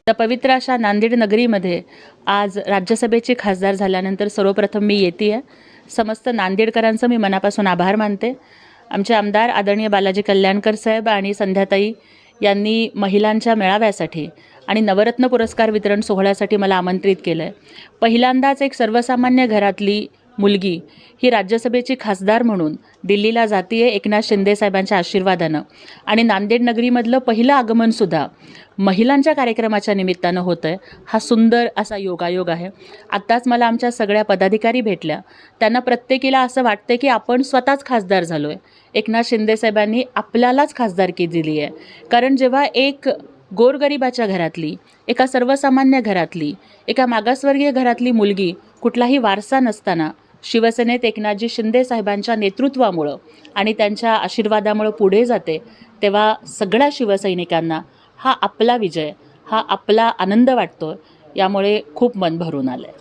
त्या पवित्र अशा नांदेड नगरीमध्ये आज राज्यसभेचे खासदार झाल्यानंतर सर्वप्रथम मी येते. समस्त नांदेडकरांचं मी मनापासून आभार मानते. आमचे आमदार आदरणीय बालाजी कल्याणकर साहेब आणि संध्याताई यांनी महिलांच्या मेळाव्यासाठी आणि नवरत्न पुरस्कार वितरण सोहळ्यासाठी मला आमंत्रित केलं आहे. पहिल्यांदाच एक सर्वसामान्य घरातली मुलगी ही राज्यसभेची खासदार म्हणून दिल्लीला जाते आहे एकनाथ शिंदे साहेबांच्या आशीर्वादानं. आणि नांदेड नगरीमधलं पहिलं आगमनसुद्धा महिलांच्या कार्यक्रमाच्या निमित्तानं होतं आहे. हा सुंदर असा योगायोग आहे. आत्ताच मला आमच्या सगळ्या पदाधिकारी भेटल्या. त्यांना प्रत्येकीला असं वाटतं की आपण स्वतःच खासदार झालो आहे. एकनाथ शिंदे साहेबांनी आपल्यालाच खासदारकी दिली आहे. कारण जेव्हा एक गोरगरिबाच्या घरातली, एका सर्वसामान्य घरातली, एका मागासवर्गीय घरातली मुलगी कुठलाही वारसा नसताना शिवसेनेत एकनाथजी शिंदे साहेबांच्या नेतृत्वामुळं आणि त्यांच्या आशीर्वादामुळं पुढे जाते, तेव्हा सगळ्या शिवसैनिकांना हा आपला विजय, हा आपला आनंद वाटतो. यामुळे खूप मन भरून आलं आहे.